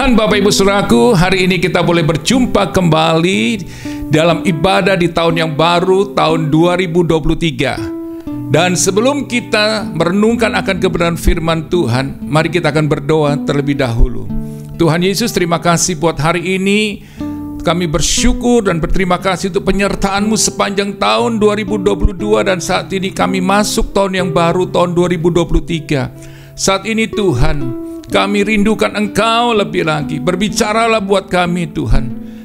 Tuhan, Bapak Ibu Saudaraku, hari ini kita boleh berjumpa kembali dalam ibadah di tahun yang baru, tahun 2023. Dan sebelum kita merenungkan akan kebenaran firman Tuhan, mari kita akan berdoa terlebih dahulu. Tuhan Yesus, terima kasih buat hari ini. Kami bersyukur dan berterima kasih untuk penyertaan-Mu sepanjang tahun 2022, dan saat ini kami masuk tahun yang baru, tahun 2023. Saat ini Tuhan, kami rindukan Engkau lebih lagi. Berbicaralah buat kami Tuhan.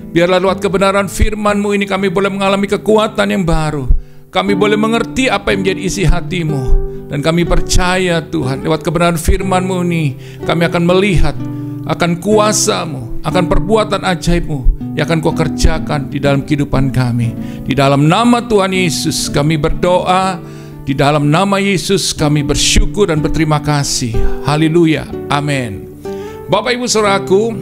Biarlah lewat kebenaran firman-Mu ini kami boleh mengalami kekuatan yang baru. Kami boleh mengerti apa yang menjadi isi hati-Mu. Dan kami percaya Tuhan, lewat kebenaran firman-Mu ini kami akan melihat akan kuasa-Mu, akan perbuatan ajaib-Mu yang akan Kau kerjakan di dalam kehidupan kami. Di dalam nama Tuhan Yesus kami berdoa. Di dalam nama Yesus kami bersyukur dan berterima kasih. Haleluya, amin. Bapak Ibu Saudaraku,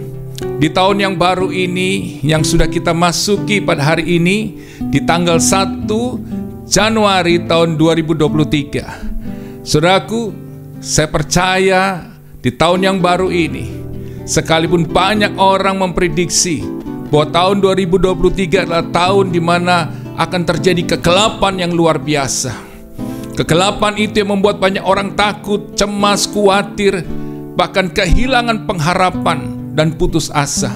di tahun yang baru ini yang sudah kita masuki pada hari ini, di tanggal 1 Januari tahun 2023. Saudaraku, saya percaya di tahun yang baru ini, sekalipun banyak orang memprediksi bahwa tahun 2023 adalah tahun di mana akan terjadi kegelapan yang luar biasa. Kegelapan itu yang membuat banyak orang takut, cemas, khawatir, bahkan kehilangan pengharapan dan putus asa.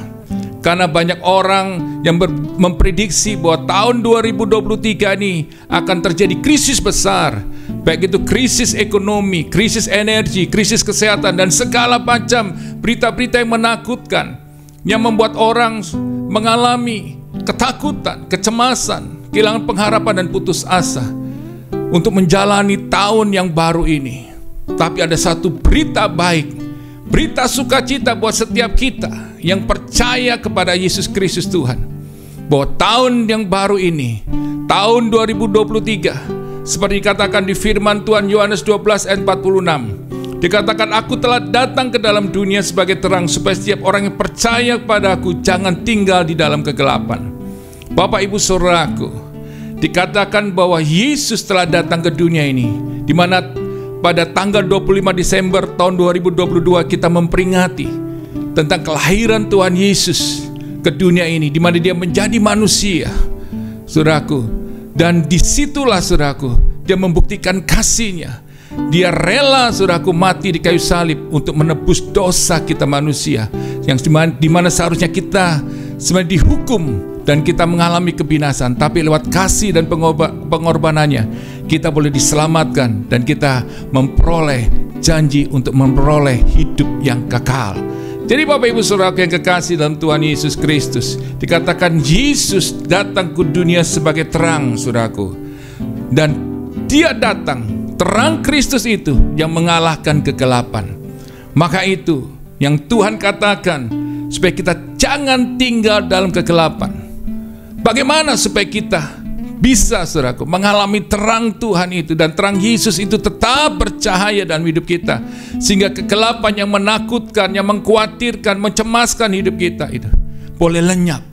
Karena banyak orang yang memprediksi bahwa tahun 2023 ini akan terjadi krisis besar. Baik itu krisis ekonomi, krisis energi, krisis kesehatan, dan segala macam berita-berita yang menakutkan, yang membuat orang mengalami ketakutan, kecemasan, kehilangan pengharapan dan putus asa untuk menjalani tahun yang baru ini. Tapi ada satu berita baik, berita sukacita buat setiap kita yang percaya kepada Yesus Kristus Tuhan, bahwa tahun yang baru ini, tahun 2023, seperti dikatakan di firman Tuhan Yohanes 12 ayat 46, dikatakan, "Aku telah datang ke dalam dunia sebagai terang, supaya setiap orang yang percaya kepada Aku jangan tinggal di dalam kegelapan." Bapak Ibu Saudaraku, dikatakan bahwa Yesus telah datang ke dunia ini, di mana pada tanggal 25 Desember tahun 2022 kita memperingati tentang kelahiran Tuhan Yesus ke dunia ini, di mana Dia menjadi manusia, saudaraku. Dan disitulah, saudaraku, Dia membuktikan kasih-Nya. Dia rela, saudaraku, mati di kayu salib untuk menebus dosa kita manusia, yang di mana seharusnya kita sebenarnya dihukum dan kita mengalami kebinasan, tapi lewat kasih dan pengorbanannya kita boleh diselamatkan dan kita memperoleh janji untuk memperoleh hidup yang kekal. Jadi Bapak Ibu Saudara yang kekasih dalam Tuhan Yesus Kristus, dikatakan Yesus datang ke dunia sebagai terang, saudaraku. Dan Dia datang, terang Kristus itu yang mengalahkan kegelapan. Maka itu yang Tuhan katakan, supaya kita jangan tinggal dalam kegelapan. Bagaimana supaya kita bisa, saudaraku, mengalami terang Tuhan itu, dan terang Yesus itu tetap bercahaya dalam hidup kita, sehingga kegelapan yang menakutkan, yang mengkhawatirkan, mencemaskan hidup kita itu boleh lenyap.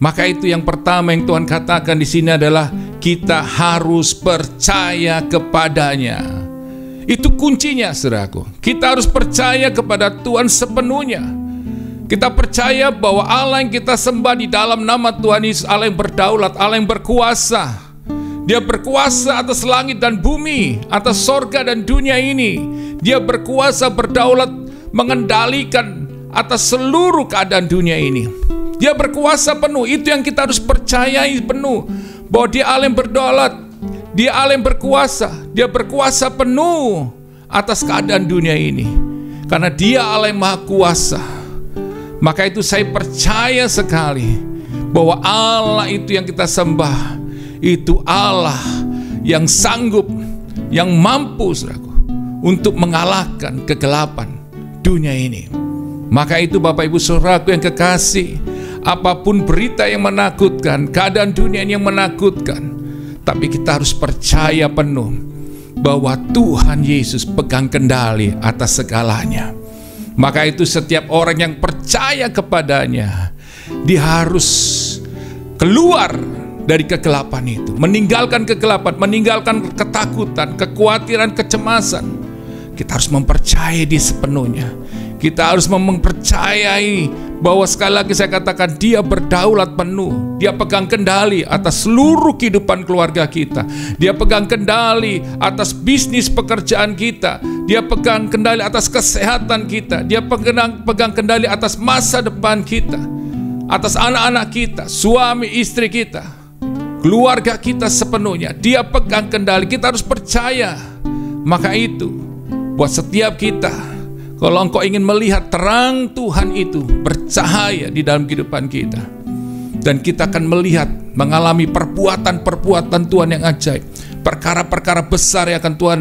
Maka itu yang pertama yang Tuhan katakan di sini adalah kita harus percaya kepadanya. Itu kuncinya, saudaraku. Kita harus percaya kepada Tuhan sepenuhnya. Kita percaya bahwa Allah yang kita sembah di dalam nama Tuhan Yesus, Allah yang berdaulat, Allah yang berkuasa. Dia berkuasa atas langit dan bumi, atas sorga dan dunia ini. Dia berkuasa, berdaulat, mengendalikan atas seluruh keadaan dunia ini. Dia berkuasa penuh. Itu yang kita harus percayai penuh, bahwa Dia Allah yang berdaulat, Dia Allah yang berkuasa. Dia berkuasa penuh atas keadaan dunia ini, karena Dia Allah yang maha kuasa. Maka itu saya percaya sekali bahwa Allah itu yang kita sembah, itu Allah yang sanggup, yang mampu, saudaraku, untuk mengalahkan kegelapan dunia ini. Maka itu Bapak Ibu Saudaraku yang kekasih, apapun berita yang menakutkan, keadaan dunia ini yang menakutkan, tapi kita harus percaya penuh bahwa Tuhan Yesus pegang kendali atas segalanya. Maka itu setiap orang yang percaya kepadanya, dia harus keluar dari kegelapan itu, meninggalkan kegelapan, meninggalkan ketakutan, kekhawatiran, kecemasan. Kita harus mempercayai Dia sepenuhnya. Kita harus mempercayai bahwa sekali lagi saya katakan dia berdaulat penuh. Dia pegang kendali atas seluruh kehidupan keluarga kita. Dia pegang kendali atas bisnis pekerjaan kita. Dia pegang kendali atas kesehatan kita. Dia pegang kendali atas masa depan kita, atas anak-anak kita, suami istri kita, keluarga kita sepenuhnya. Dia pegang kendali. Kita harus percaya. Maka itu buat setiap kita, kalau engkau ingin melihat terang Tuhan itu bercahaya di dalam kehidupan kita, dan kita akan melihat, mengalami perbuatan-perbuatan Tuhan yang ajaib, perkara-perkara besar yang akan Tuhan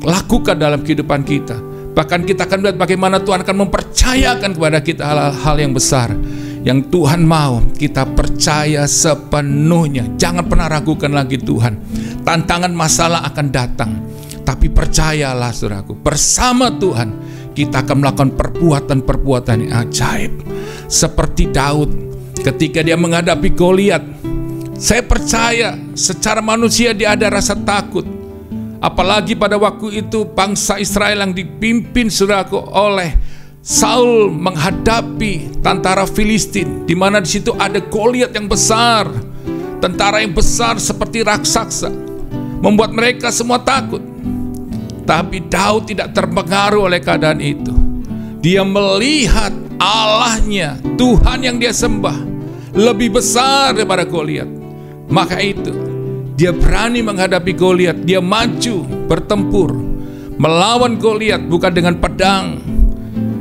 lakukan dalam kehidupan kita. Bahkan kita akan melihat bagaimana Tuhan akan mempercayakan kepada kita hal-hal yang besar yang Tuhan mau kita percaya sepenuhnya. Jangan pernah ragukan lagi Tuhan. Tantangan masalah akan datang, tapi percayalah saudaraku, bersama Tuhan kita akan melakukan perbuatan-perbuatan yang ajaib. Seperti Daud ketika dia menghadapi Goliat, saya percaya secara manusia dia ada rasa takut. Apalagi pada waktu itu bangsa Israel yang dipimpin saudaraku oleh Saul menghadapi tentara Filistin, di mana di situ ada Goliat yang besar, tentara yang besar seperti raksasa, membuat mereka semua takut. Tapi Daud tidak terpengaruh oleh keadaan itu. Dia melihat Allahnya, Tuhan yang dia sembah lebih besar daripada Goliat. Maka itu dia berani menghadapi Goliat. Dia maju bertempur melawan Goliat, bukan dengan pedang,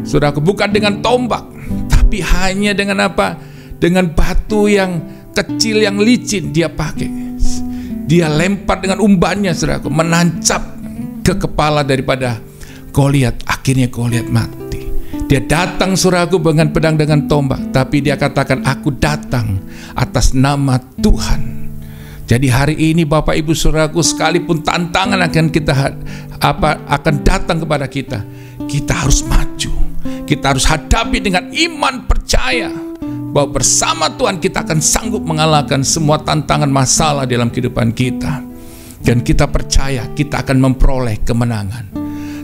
saudaraku, bukan dengan tombak, tapi hanya dengan apa? Dengan batu yang kecil yang licin dia pakai. Dia lempar dengan umbannya, saudaraku, menancap ke kepala daripada Goliat. Akhirnya Goliat mati. Dia datang saudaraku dengan pedang dengan tombak, tapi dia katakan, aku datang atas nama Tuhan. Jadi hari ini Bapak Ibu saudaraku, sekalipun tantangan akan datang kepada kita, kita harus maju. Kita harus hadapi dengan iman, percaya bahwa bersama Tuhan kita akan sanggup mengalahkan semua tantangan masalah dalam kehidupan kita. Dan kita percaya kita akan memperoleh kemenangan.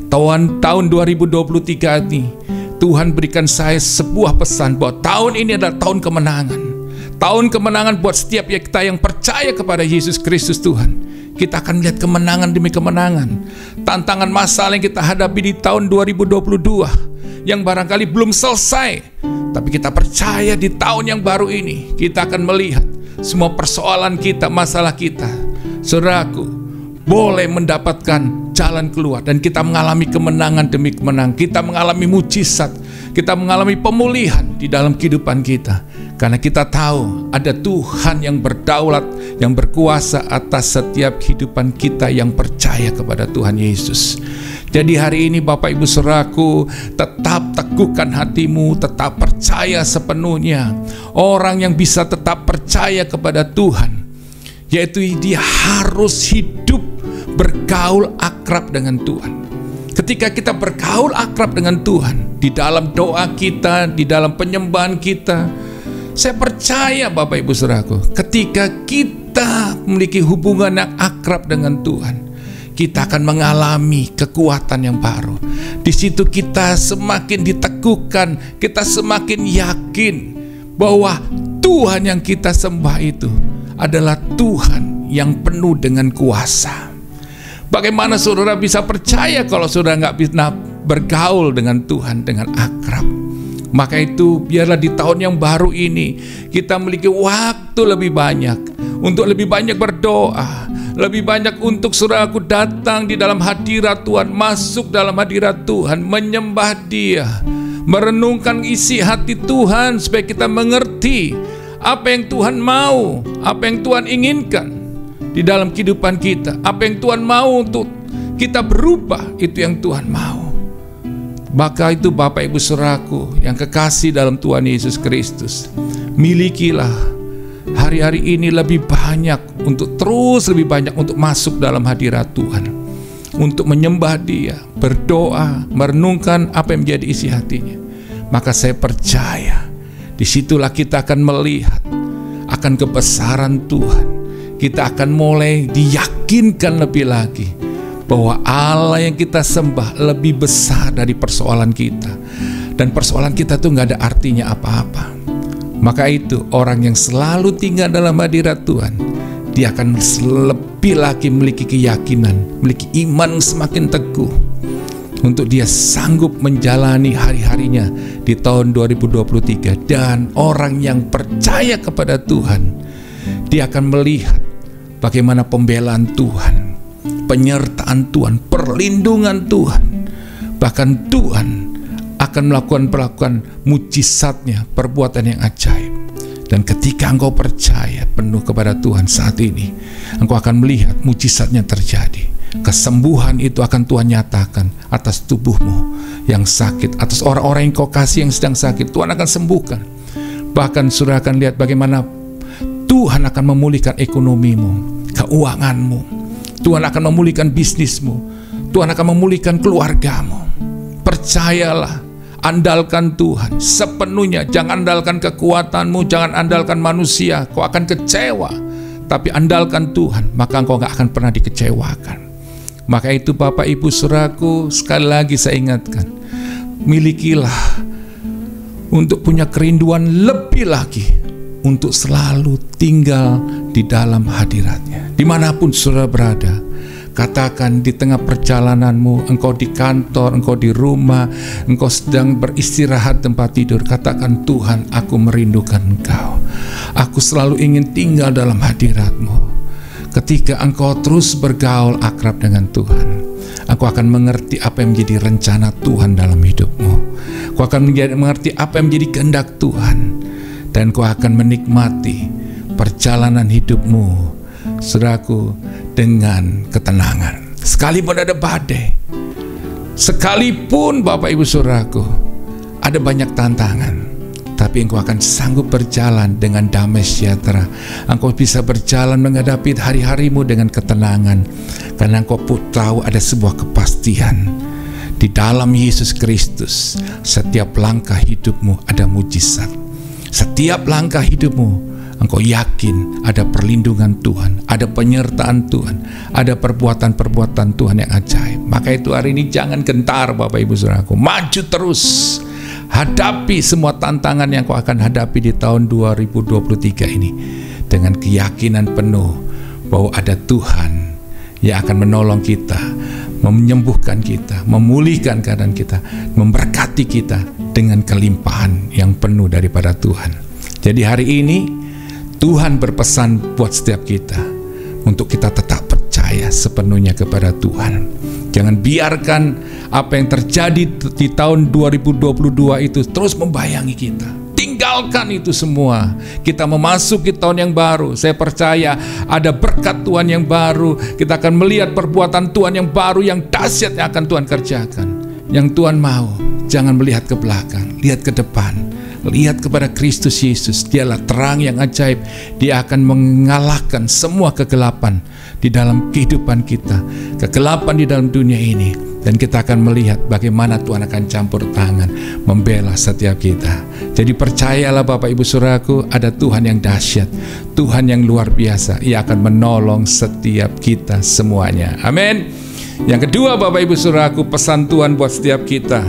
Tahun 2023 ini Tuhan berikan saya sebuah pesan bahwa tahun ini adalah tahun kemenangan. Tahun kemenangan buat setiap kita yang percaya kepada Yesus Kristus Tuhan. Kita akan melihat kemenangan demi kemenangan. Tantangan masalah yang kita hadapi di tahun 2022 yang barangkali belum selesai, tapi kita percaya di tahun yang baru ini kita akan melihat semua persoalan kita, masalah kita, saudaraku, boleh mendapatkan jalan keluar, dan kita mengalami kemenangan demi kemenangan. Kita mengalami mujizat, kita mengalami pemulihan di dalam kehidupan kita, karena kita tahu ada Tuhan yang berdaulat, yang berkuasa atas setiap kehidupan kita yang percaya kepada Tuhan Yesus. Jadi hari ini Bapak Ibu saudaraku, tetap teguhkan hatimu, tetap percaya sepenuhnya. Orang yang bisa tetap percaya kepada Tuhan, yaitu dia harus hidup bergaul akrab dengan Tuhan. Ketika kita bergaul akrab dengan Tuhan, di dalam doa kita, di dalam penyembahan kita, saya percaya Bapak Ibu saudaraku, ketika kita memiliki hubungan yang akrab dengan Tuhan, kita akan mengalami kekuatan yang baru. Di situ kita semakin diteguhkan, kita semakin yakin bahwa Tuhan yang kita sembah itu adalah Tuhan yang penuh dengan kuasa. Bagaimana saudara bisa percaya kalau saudara nggak bisa bergaul dengan Tuhan dengan akrab? Maka itu biarlah di tahun yang baru ini kita memiliki waktu lebih banyak untuk lebih banyak berdoa, lebih banyak untuk saudaraku datang di dalam hadirat Tuhan, masuk dalam hadirat Tuhan, menyembah Dia, merenungkan isi hati Tuhan supaya kita mengerti apa yang Tuhan mau, apa yang Tuhan inginkan di dalam kehidupan kita, apa yang Tuhan mau untuk kita berubah, itu yang Tuhan mau. Maka itu Bapak Ibu saudaraku yang kekasih dalam Tuhan Yesus Kristus, milikilah hari-hari ini lebih banyak, untuk terus lebih banyak untuk masuk dalam hadirat Tuhan, untuk menyembah Dia, berdoa, merenungkan apa yang menjadi isi hatinya. Maka saya percaya disitulah kita akan melihat akan kebesaran Tuhan. Kita akan mulai diyakinkan lebih lagi bahwa Allah yang kita sembah lebih besar dari persoalan kita. dan persoalan kita tuh nggak ada artinya apa-apa. Maka itu orang yang selalu tinggal dalam hadirat Tuhan, dia akan lebih lagi memiliki keyakinan, memiliki iman semakin teguh untuk dia sanggup menjalani hari-harinya di tahun 2023. Dan orang yang percaya kepada Tuhan, dia akan melihat bagaimana pembelaan Tuhan, penyertaan Tuhan, perlindungan Tuhan. Bahkan Tuhan akan melakukan mujizatnya, perbuatan yang ajaib. Dan ketika engkau percaya penuh kepada Tuhan saat ini, engkau akan melihat mujizatnya terjadi. Kesembuhan itu akan Tuhan nyatakan atas tubuhmu yang sakit, atas orang-orang yang kau kasih yang sedang sakit, Tuhan akan sembuhkan. Bahkan saudara akan lihat bagaimana Tuhan akan memulihkan ekonomimu, keuanganmu. Tuhan akan memulihkan bisnismu. Tuhan akan memulihkan keluargamu. Percayalah, andalkan Tuhan sepenuhnya. Jangan andalkan kekuatanmu, jangan andalkan manusia, kau akan kecewa. Tapi andalkan Tuhan, maka engkau gak akan pernah dikecewakan. Maka itu Bapak Ibu Saudaraku, sekali lagi saya ingatkan, milikilah untuk punya kerinduan lebih lagi untuk selalu tinggal di dalam hadirat-Nya. Dimanapun saudara berada, katakan di tengah perjalananmu, engkau di kantor, engkau di rumah, engkau sedang beristirahat tempat tidur, katakan, Tuhan, aku merindukan Engkau. Aku selalu ingin tinggal dalam hadirat-Mu. Ketika engkau terus bergaul akrab dengan Tuhan, aku akan mengerti apa yang menjadi rencana Tuhan dalam hidupmu. Kau akan mengerti apa yang menjadi kehendak Tuhan, dan kau akan menikmati perjalanan hidupmu, saudaraku, dengan ketenangan. Sekalipun ada badai, sekalipun Bapak Ibu Saudaraku ada banyak tantangan, tapi engkau akan sanggup berjalan dengan damai sejahtera. Engkau bisa berjalan menghadapi hari-harimu dengan ketenangan, karena engkau pun tahu ada sebuah kepastian di dalam Yesus Kristus. Setiap langkah hidupmu ada mujizat. Setiap langkah hidupmu, engkau yakin ada perlindungan Tuhan, ada penyertaan Tuhan, ada perbuatan-perbuatan Tuhan yang ajaib. Maka itu hari ini jangan gentar Bapak Ibu Saudaraku, maju terus. Hadapi semua tantangan yang kau akan hadapi di tahun 2023 ini dengan keyakinan penuh bahwa ada Tuhan yang akan menolong kita, menyembuhkan kita, memulihkan keadaan kita, memberkati kita dengan kelimpahan yang penuh daripada Tuhan. Jadi hari ini Tuhan berpesan buat setiap kita untuk kita tetap percaya sepenuhnya kepada Tuhan. Jangan biarkan apa yang terjadi di tahun 2022 itu terus membayangi kita. Tinggalkan itu semua. Kita memasuki tahun yang baru. Saya percaya ada berkat Tuhan yang baru. Kita akan melihat perbuatan Tuhan yang baru, yang dahsyat yang akan Tuhan kerjakan. Yang Tuhan mau, jangan melihat ke belakang, lihat ke depan. Lihat kepada Kristus Yesus. Dialah terang yang ajaib. Dia akan mengalahkan semua kegelapan di dalam kehidupan kita, kegelapan di dalam dunia ini. Dan kita akan melihat bagaimana Tuhan akan campur tangan membela setiap kita. Jadi percayalah Bapak Ibu Saudaraku, ada Tuhan yang dahsyat, Tuhan yang luar biasa. Ia akan menolong setiap kita semuanya. Amin. Yang kedua Bapak Ibu Saudaraku, pesan Tuhan buat setiap kita,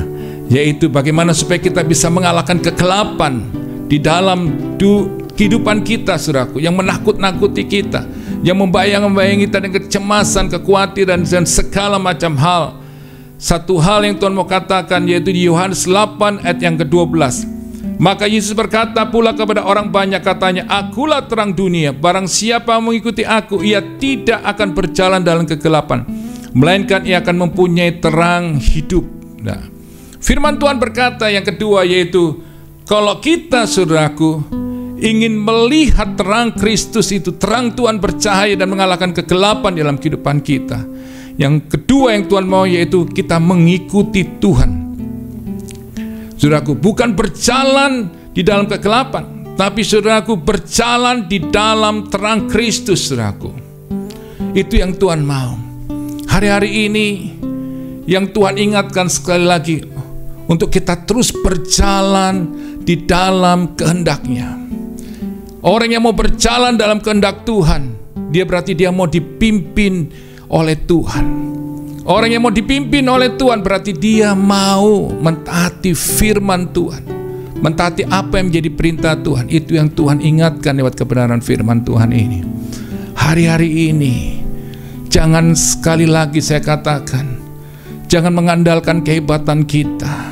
yaitu bagaimana supaya kita bisa mengalahkan kegelapan di dalam kehidupan kita, saudaraku, yang menakut-nakuti kita, yang membayang-bayangi kita dengan kecemasan, kekhawatiran, dan segala macam hal. Satu hal yang Tuhan mau katakan, yaitu di Yohanes 8 ayat yang ke-12. Maka Yesus berkata pula kepada orang banyak, katanya, Akulah terang dunia, barang siapa mengikuti aku, ia tidak akan berjalan dalam kegelapan, melainkan ia akan mempunyai terang hidup. Nah, firman Tuhan berkata yang kedua, yaitu kalau kita, saudaraku, ingin melihat terang Kristus itu, terang Tuhan bercahaya dan mengalahkan kegelapan dalam kehidupan kita, yang kedua yang Tuhan mau, yaitu kita mengikuti Tuhan. Saudaraku, bukan berjalan di dalam kegelapan, tapi saudaraku berjalan di dalam terang Kristus, saudaraku. Itu yang Tuhan mau. Hari-hari ini yang Tuhan ingatkan sekali lagi, untuk kita terus berjalan di dalam kehendak-Nya. Orang yang mau berjalan dalam kehendak Tuhan, dia berarti dia mau dipimpin oleh Tuhan. Orang yang mau dipimpin oleh Tuhan berarti dia mau mentaati firman Tuhan, mentaati apa yang menjadi perintah Tuhan. Itu yang Tuhan ingatkan lewat kebenaran firman Tuhan ini. Hari-hari ini, jangan sekali lagi saya katakan, jangan mengandalkan kehebatan kita,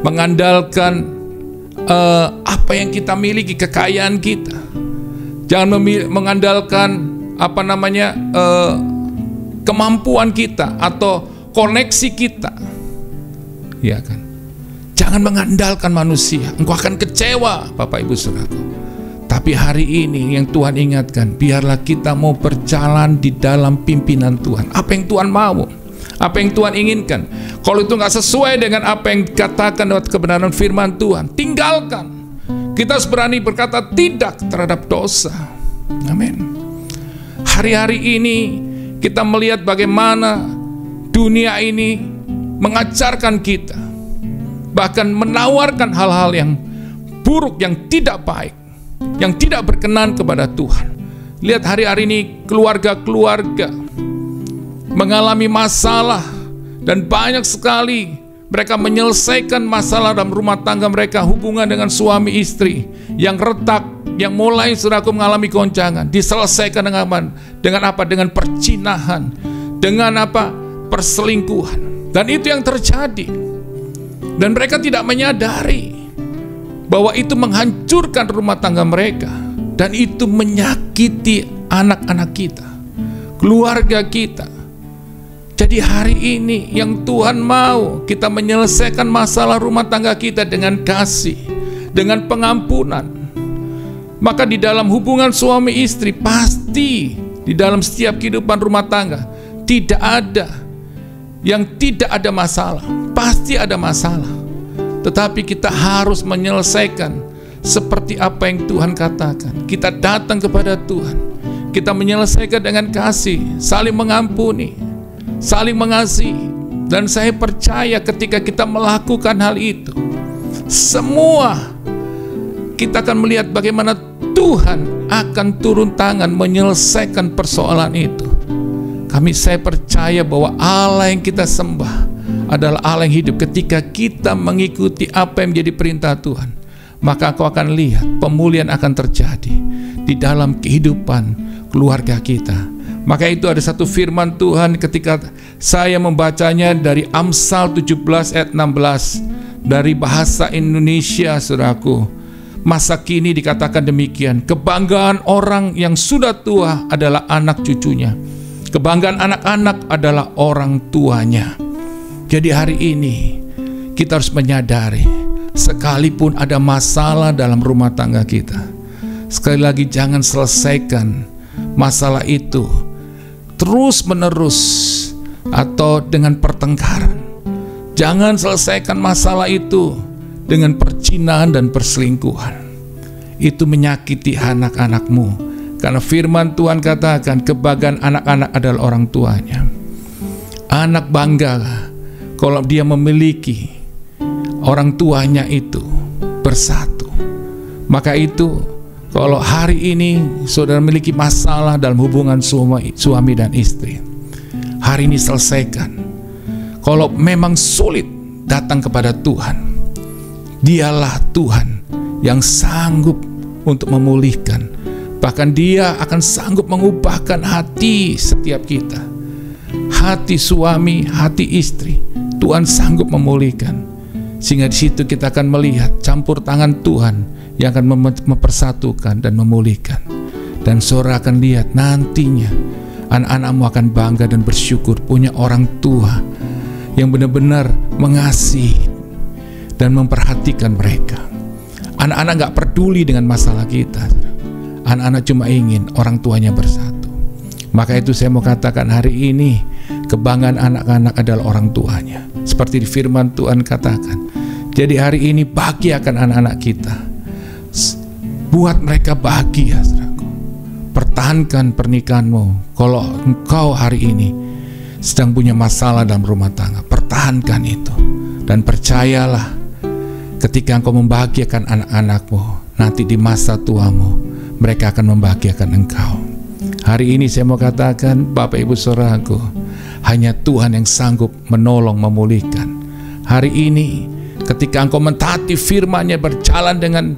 mengandalkan apa yang kita miliki, kekayaan kita. Jangan mengandalkan kemampuan kita atau koneksi kita, ya kan? Jangan mengandalkan manusia, engkau akan kecewa, Bapak Ibu Saudaraku. Tapi hari ini yang Tuhan ingatkan, biarlah kita mau berjalan di dalam pimpinan Tuhan. Apa yang Tuhan mau, apa yang Tuhan inginkan. Kalau itu nggak sesuai dengan apa yang dikatakan lewat kebenaran firman Tuhan, tinggalkan. Kita harus berani berkata tidak terhadap dosa. Amin. Hari-hari ini kita melihat bagaimana dunia ini mengajarkan kita, bahkan menawarkan hal-hal yang buruk, yang tidak baik, yang tidak berkenan kepada Tuhan. Lihat hari-hari ini keluarga-keluarga mengalami masalah, dan banyak sekali mereka menyelesaikan masalah dalam rumah tangga mereka, hubungan dengan suami istri yang retak, yang mulai saudaraku mengalami goncangan, diselesaikan dengan apa? Dengan percinahan, dengan apa? Perselingkuhan. Dan itu yang terjadi. Dan mereka tidak menyadari bahwa itu menghancurkan rumah tangga mereka, dan itu menyakiti anak-anak kita, keluarga kita. Jadi hari ini yang Tuhan mau kita menyelesaikan masalah rumah tangga kita dengan kasih, dengan pengampunan. Maka di dalam hubungan suami istri, pasti di dalam setiap kehidupan rumah tangga tidak ada yang tidak ada masalah. Pasti ada masalah. Tetapi kita harus menyelesaikan seperti apa yang Tuhan katakan. Kita datang kepada Tuhan, kita menyelesaikan dengan kasih, saling mengampuni, saling mengasihi. Dan saya percaya ketika kita melakukan hal itu, semua kita akan melihat bagaimana Tuhan akan turun tangan menyelesaikan persoalan itu. Saya percaya bahwa Allah yang kita sembah adalah Allah yang hidup. Ketika kita mengikuti apa yang menjadi perintah Tuhan, maka kau akan lihat pemulihan akan terjadi di dalam kehidupan keluarga kita. Maka itu ada satu firman Tuhan ketika saya membacanya dari Amsal 17 ayat 16 dari bahasa Indonesia, saudaraku. Masa kini dikatakan demikian, kebanggaan orang yang sudah tua adalah anak cucunya, kebanggaan anak-anak adalah orang tuanya. Jadi hari ini kita harus menyadari, sekalipun ada masalah dalam rumah tangga kita, sekali lagi jangan selesaikan masalah itu terus menerus atau dengan pertengkaran. Jangan selesaikan masalah itu dengan percinahan dan perselingkuhan. Itu menyakiti anak-anakmu, karena firman Tuhan katakan kebanggaan anak-anak adalah orang tuanya. Anak bangga kalau dia memiliki orang tuanya itu bersatu. Maka itu kalau hari ini saudara memiliki masalah dalam hubungan suami dan istri, hari ini selesaikan. Kalau memang sulit, datang kepada Tuhan. Dialah Tuhan yang sanggup untuk memulihkan. Bahkan Dia akan sanggup mengubahkan hati setiap kita. Hati suami, hati istri, Tuhan sanggup memulihkan. Sehingga di situ kita akan melihat campur tangan Tuhan yang akan mempersatukan dan memulihkan. Dan saudara akan lihat nantinya anak-anakmu akan bangga dan bersyukur punya orang tua yang benar-benar mengasihi dan memperhatikan mereka. Anak-anak gak peduli dengan masalah kita. Anak-anak cuma ingin orang tuanya bersatu. Maka itu saya mau katakan hari ini, kebanggaan anak-anak adalah orang tuanya. Seperti di firman Tuhan katakan. Jadi hari ini bahagiakan anak-anak kita. Buat mereka bahagia, saudaraku. Pertahankan pernikahanmu. Kalau engkau hari ini sedang punya masalah dalam rumah tangga, pertahankan itu. Dan percayalah, ketika engkau membahagiakan anak-anakmu, nanti di masa tuamu, mereka akan membahagiakan engkau. Hari ini saya mau katakan, Bapak Ibu Saudaraku, Hanya Tuhan yang sanggup menolong, memulihkan. Hari ini ketika engkau mentaati firman-Nya, berjalan dengan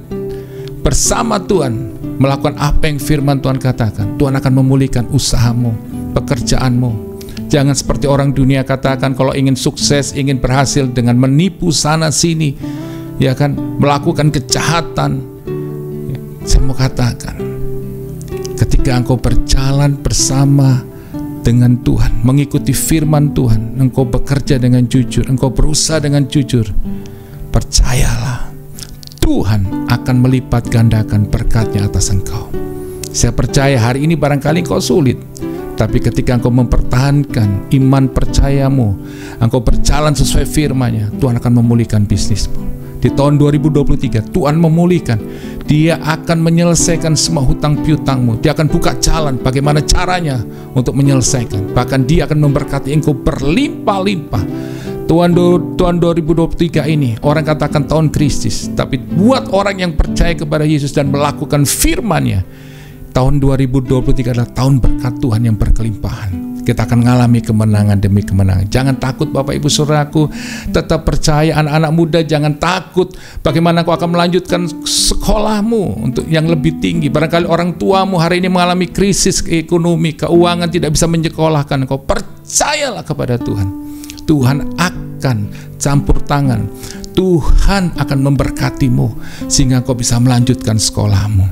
bersama Tuhan, melakukan apa yang firman Tuhan katakan, Tuhan akan memulihkan usahamu, pekerjaanmu. Jangan seperti orang dunia katakan, kalau ingin sukses, ingin berhasil dengan menipu sana sini, ya kan, melakukan kejahatan. Saya mau katakan, ketika engkau berjalan bersama dengan Tuhan, mengikuti firman Tuhan, engkau bekerja dengan jujur, engkau berusaha dengan jujur, percayalah, Tuhan akan melipat gandakan berkat-Nya atas engkau. Saya percaya hari ini barangkali engkau sulit, tapi ketika engkau mempertahankan iman percayamu, engkau berjalan sesuai firman-Nya, Tuhan akan memulihkan bisnismu. Di tahun 2023 Tuhan memulihkan. Dia akan menyelesaikan semua hutang piutangmu. Dia akan buka jalan bagaimana caranya untuk menyelesaikan. Bahkan Dia akan memberkati engkau berlimpah-limpah. Tahun 2023 ini orang katakan tahun krisis, tapi buat orang yang percaya kepada Yesus dan melakukan firman-Nya, tahun 2023 adalah tahun berkat Tuhan yang berkelimpahan. Kita akan mengalami kemenangan demi kemenangan. Jangan takut Bapak Ibu Saudaraku, tetap percaya. Anak-anak muda, jangan takut. Bagaimana kau akan melanjutkan sekolahmu untuk yang lebih tinggi. Barangkali orang tuamu hari ini mengalami krisis ekonomi, keuangan, tidak bisa menyekolahkan kau. Percayalah kepada Tuhan. Tuhan akan campur tangan. Tuhan akan memberkatimu sehingga kau bisa melanjutkan sekolahmu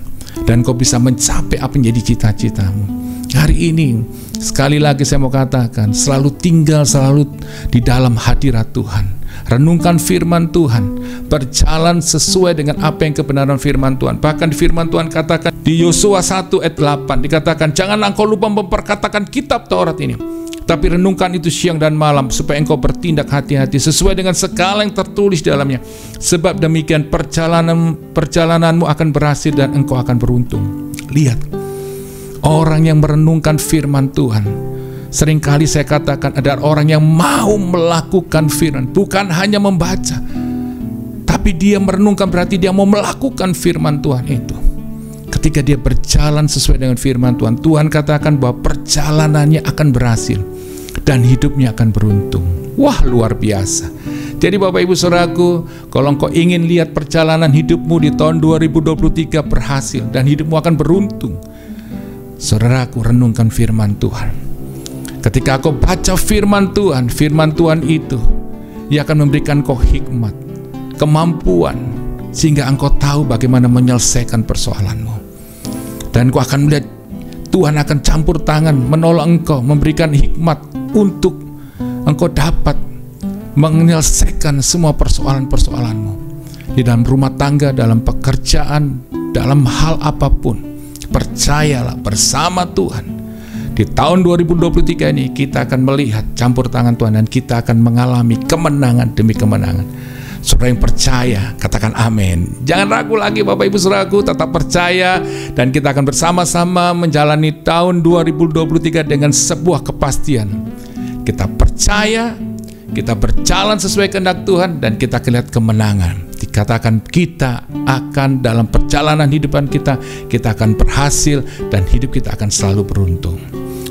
dan kau bisa mencapai apa yang jadi cita-citamu. Hari ini sekali lagi saya mau katakan, selalu tinggal selalu di dalam hadirat Tuhan. Renungkan firman Tuhan, berjalan sesuai dengan apa yang kebenaran firman Tuhan. Bahkan firman Tuhan katakan di Yosua 1 ayat 8 dikatakan, janganlah engkau lupa memperkatakan kitab Taurat ini, tapi renungkan itu siang dan malam, supaya engkau bertindak hati-hati sesuai dengan segala yang tertulis di dalamnya. Sebab demikian perjalananmu akan berhasil dan engkau akan beruntung. Lihat, orang yang merenungkan firman Tuhan, seringkali saya katakan ada orang yang mau melakukan firman, bukan hanya membaca, tapi dia merenungkan, berarti dia mau melakukan firman Tuhan itu. Ketika dia berjalan sesuai dengan firman Tuhan, Tuhan katakan bahwa perjalanannya akan berhasil dan hidupnya akan beruntung. Wah, luar biasa. Jadi Bapak Ibu Saudaraku, kalau engkau ingin lihat perjalanan hidupmu di tahun 2023 berhasil dan hidupmu akan beruntung, saudaraku, renungkan firman Tuhan. Ketika kau baca firman Tuhan itu, Ia akan memberikan kau hikmat, kemampuan, sehingga engkau tahu bagaimana menyelesaikan persoalanmu. Dan kau akan melihat Tuhan akan campur tangan, menolong engkau, memberikan hikmat untuk engkau dapat menyelesaikan semua persoalan-persoalanmu. Di dalam rumah tangga, dalam pekerjaan, dalam hal apapun. Percayalah, bersama Tuhan di tahun 2023 ini kita akan melihat campur tangan Tuhan dan kita akan mengalami kemenangan demi kemenangan. Saudara yang percaya, katakan amin. Jangan ragu lagi Bapak Ibu Saudaraku, tetap percaya dan kita akan bersama-sama menjalani tahun 2023 dengan sebuah kepastian. Kita percaya, kita berjalan sesuai kehendak Tuhan dan kita akan lihat kemenangan. Dikatakan kita akan dalam perjalanan hidupan kita akan berhasil dan hidup kita akan selalu beruntung.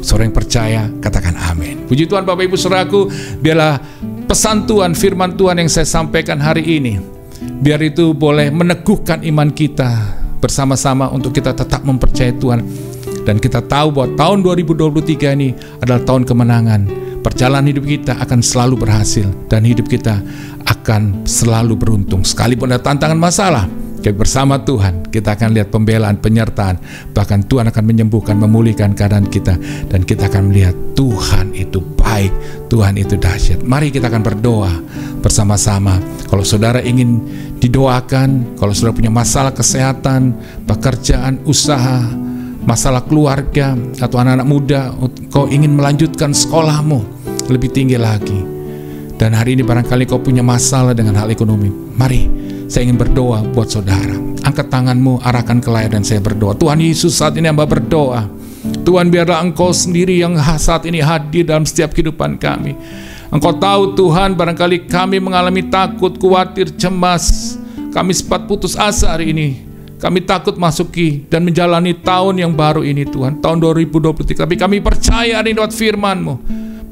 Saudara yang percaya, katakan amin. Puji Tuhan Bapak Ibu Saudaraku, biarlah pesan Tuhan, firman Tuhan yang saya sampaikan hari ini, biar itu boleh meneguhkan iman kita bersama-sama untuk kita tetap mempercayai Tuhan. Dan kita tahu bahwa tahun 2023 ini adalah tahun kemenangan. Perjalanan hidup kita akan selalu berhasil dan hidup kita akan selalu beruntung. Sekalipun ada tantangan masalah, bersama Tuhan kita akan lihat pembelaan, penyertaan. Bahkan Tuhan akan menyembuhkan, memulihkan keadaan kita. Dan kita akan melihat Tuhan itu baik, Tuhan itu dahsyat. Mari kita akan berdoa bersama-sama. Kalau saudara ingin didoakan, kalau saudara punya masalah kesehatan, pekerjaan, usaha, masalah keluarga, atau anak-anak muda, kau ingin melanjutkan sekolahmu lebih tinggi lagi, dan hari ini barangkali kau punya masalah dengan hal ekonomi, mari saya ingin berdoa buat saudara. Angkat tanganmu, arahkan ke layar dan saya berdoa. Tuhan Yesus, saat ini hamba berdoa, Tuhan biarlah Engkau sendiri yang saat ini hadir dalam setiap kehidupan kami. Engkau tahu Tuhan, barangkali kami mengalami takut, khawatir, cemas, kami sempat putus asa hari ini. Kami takut masuki dan menjalani tahun yang baru ini Tuhan, tahun 2023. Tapi kami percaya hari ini lewat firman-Mu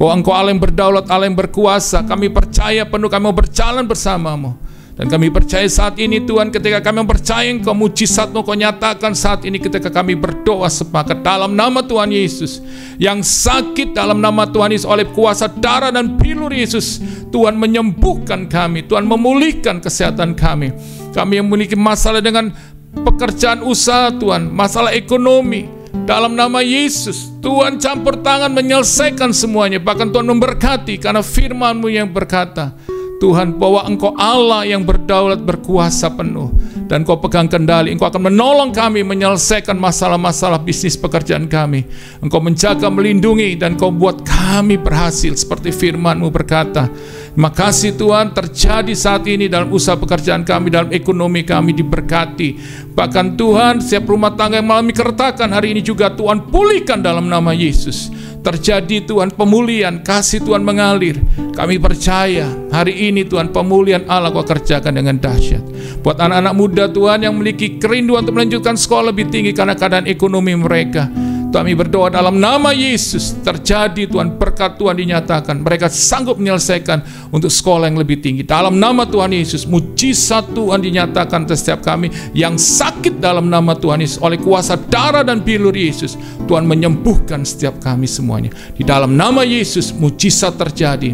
bahwa Engkau Allah yang berdaulat, Allah yang berkuasa. Kami percaya penuh kami mau berjalan bersama-Mu. Dan kami percaya saat ini Tuhan, ketika kami percaya Engkau, mujizat-Mu Kau nyatakan saat ini ketika kami berdoa sepakat dalam nama Tuhan Yesus. Yang sakit dalam nama Tuhan Yesus oleh kuasa darah dan bilur Yesus, Tuhan menyembuhkan kami, Tuhan memulihkan kesehatan kami. Kami yang memiliki masalah dengan pekerjaan usaha Tuhan, masalah ekonomi, dalam nama Yesus, Tuhan campur tangan menyelesaikan semuanya. Bahkan Tuhan memberkati karena firman-Mu yang berkata, Tuhan, bahwa Engkau Allah yang berdaulat, berkuasa penuh, dan Kau pegang kendali. Engkau akan menolong kami menyelesaikan masalah-masalah bisnis pekerjaan kami. Engkau menjaga, melindungi, dan Kau buat kami berhasil seperti firman-Mu berkata. Terima kasih Tuhan, terjadi saat ini dalam usaha pekerjaan kami, dalam ekonomi kami diberkati. Bahkan Tuhan, setiap rumah tangga yang mengalami keretakan hari ini juga Tuhan pulihkan dalam nama Yesus. Terjadi Tuhan pemulihan, kasih Tuhan mengalir. Kami percaya hari ini Tuhan pemulihan Allah Kau kerjakan dengan dahsyat. Buat anak-anak muda Tuhan yang memiliki kerinduan untuk melanjutkan sekolah lebih tinggi karena keadaan ekonomi mereka, kami berdoa dalam nama Yesus, terjadi Tuhan, berkat Tuhan dinyatakan, mereka sanggup menyelesaikan untuk sekolah yang lebih tinggi. Dalam nama Tuhan Yesus, mujizat Tuhan dinyatakan setiap kami yang sakit dalam nama Tuhan Yesus, oleh kuasa darah dan bilur Yesus, Tuhan menyembuhkan setiap kami semuanya. Di dalam nama Yesus, mujizat terjadi,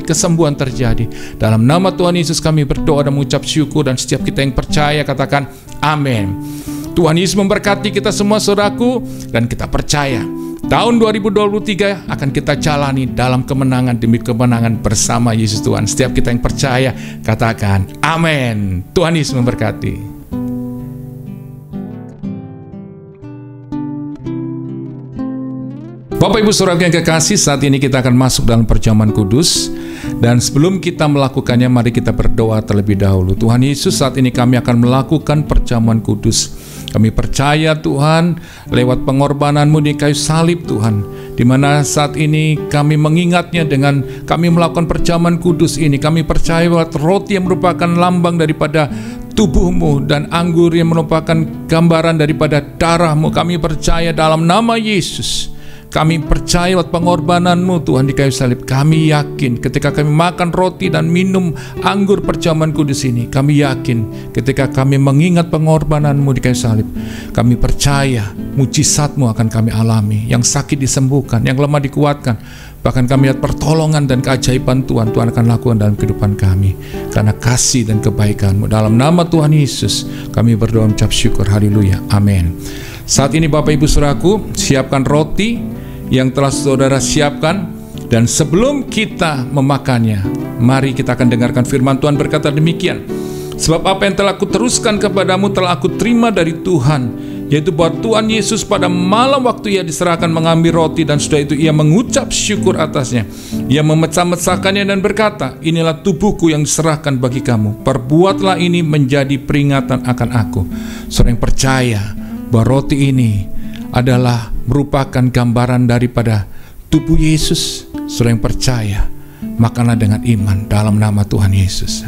kesembuhan terjadi. Dalam nama Tuhan Yesus kami berdoa dan mengucap syukur, dan setiap kita yang percaya katakan amin. Tuhan Yesus memberkati kita semua saudaraku, dan kita percaya tahun 2023 akan kita jalani dalam kemenangan demi kemenangan bersama Yesus Tuhan. Setiap kita yang percaya katakan amin. Tuhan Yesus memberkati. Bapak Ibu Saudara yang kekasih, saat ini kita akan masuk dalam perjamuan kudus. Dan sebelum kita melakukannya, mari kita berdoa terlebih dahulu. Tuhan Yesus, saat ini kami akan melakukan perjamuan kudus. Kami percaya Tuhan, lewat pengorbanan-Mu di kayu salib Tuhan, di mana saat ini kami mengingatnya dengan kami melakukan perjamuan kudus ini. Kami percaya bahwa roti yang merupakan lambang daripada tubuh-Mu dan anggur yang merupakan gambaran daripada darah-Mu. Kami percaya dalam nama Yesus. Kami percaya lewat pengorbanan-Mu Tuhan di kayu salib. Kami yakin ketika kami makan roti dan minum anggur perjamuan kudus ini, kami yakin ketika kami mengingat pengorbanan-Mu di kayu salib, kami percaya mujizat-Mu akan kami alami. Yang sakit disembuhkan, yang lemah dikuatkan. Bahkan kami lihat pertolongan dan keajaiban Tuhan akan lakukan dalam kehidupan kami, karena kasih dan kebaikan-Mu. Dalam nama Tuhan Yesus kami berdoa mengucap syukur. Haleluya, amin. Saat ini Bapak Ibu Saudaraku, siapkan roti yang telah saudara siapkan, dan sebelum kita memakannya, mari kita akan dengarkan firman Tuhan berkata demikian. Sebab apa yang telah kuteruskan kepadamu telah aku terima dari Tuhan, yaitu bahwa Tuhan Yesus pada malam waktu Ia diserahkan mengambil roti, dan sudah itu Ia mengucap syukur atasnya. Ia memecah-mecahkannya dan berkata, inilah tubuhku yang diserahkan bagi kamu. Perbuatlah ini menjadi peringatan akan aku. Saudara yang percaya bahwa roti ini adalah merupakan gambaran daripada tubuh Yesus, saudara yang percaya, makanlah dengan iman dalam nama Tuhan Yesus.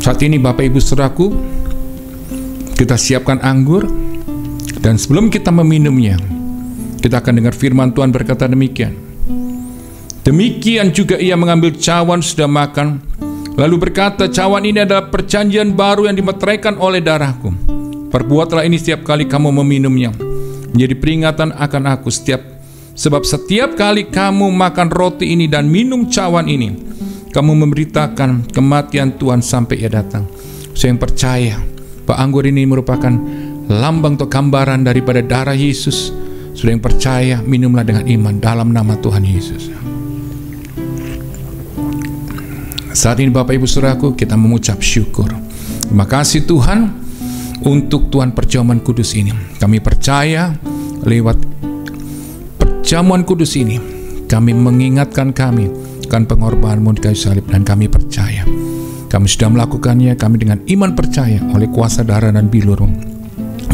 Saat ini Bapak Ibu Saudaraku, kita siapkan anggur, dan sebelum kita meminumnya, kita akan dengar firman Tuhan berkata demikian. Demikian juga Ia mengambil cawan sudah makan, lalu berkata, cawan ini adalah perjanjian baru yang dimeteraikan oleh darahku. Perbuatlah ini setiap kali kamu meminumnya, menjadi peringatan akan aku. Sebab setiap kali kamu makan roti ini dan minum cawan ini, kamu memberitakan kematian Tuhan sampai Ia datang. Saya yang percaya bahwa anggur ini merupakan lambang atau gambaran daripada darah Yesus. Sudah yang percaya, minumlah dengan iman dalam nama Tuhan Yesus. Saat ini Bapak Ibu Saudaraku, kita mengucap syukur. Terima kasih Tuhan untuk Tuhan perjamuan kudus ini. Kami percaya lewat perjamuan kudus ini, kami mengingatkan kami akan pengorbanan-Mu di kayu salib, dan kami percaya kami sudah melakukannya. Kami dengan iman percaya oleh kuasa darah dan bilur-Mu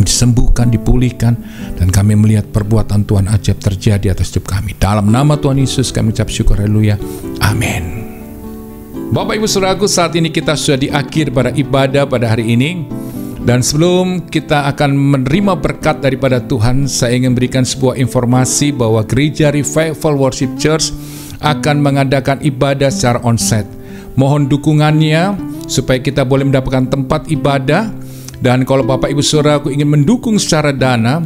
disembuhkan, dipulihkan, dan kami melihat perbuatan Tuhan ajaib terjadi atas hidup kami. Dalam nama Tuhan Yesus kami ucap syukur. Haleluya, amin. Bapak Ibu Saudaraku, saat ini kita sudah di akhir pada ibadah pada hari ini. Dan sebelum kita akan menerima berkat daripada Tuhan, saya ingin berikan sebuah informasi bahwa Gereja Revival Worship Church akan mengadakan ibadah secara onsite. Mohon dukungannya supaya kita boleh mendapatkan tempat ibadah. Dan kalau Bapak Ibu Saudaraku ingin mendukung secara dana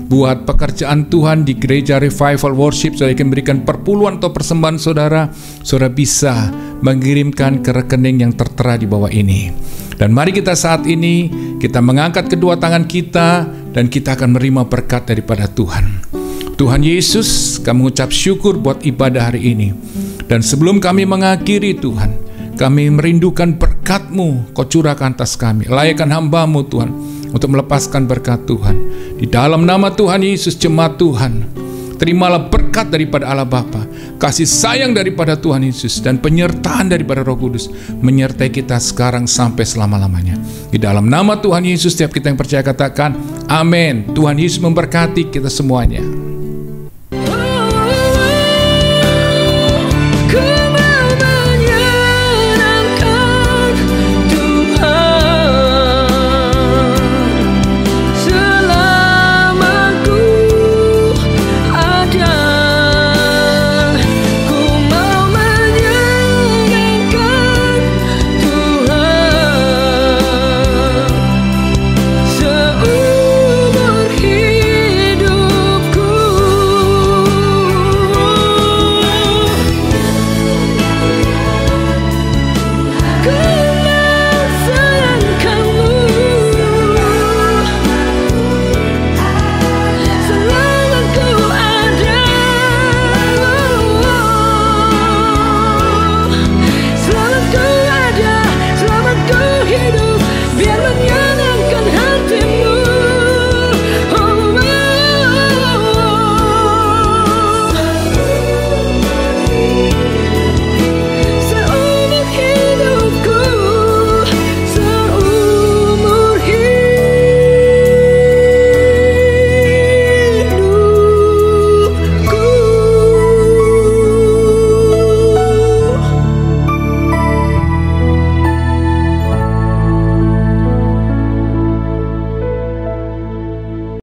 buat pekerjaan Tuhan di Gereja Revival Worship, saudara ingin berikan perpuluhan atau persembahan saudara, saudara bisa mengirimkan ke rekening yang tertera di bawah ini. Dan mari kita saat ini, kita mengangkat kedua tangan kita, dan kita akan menerima berkat daripada Tuhan. Tuhan Yesus, kami mengucap syukur buat ibadah hari ini. Dan sebelum kami mengakhiri Tuhan, kami merindukan berkat-Mu, Kau curahkan atas kami. Layakkan hamba-Mu Tuhan, untuk melepaskan berkat Tuhan. Di dalam nama Tuhan Yesus, jemaat Tuhan, terimalah berkat daripada Allah Bapa, kasih sayang daripada Tuhan Yesus, dan penyertaan daripada Roh Kudus menyertai kita sekarang sampai selama-lamanya. Di dalam nama Tuhan Yesus, setiap kita yang percaya katakan amin. Tuhan Yesus memberkati kita semuanya.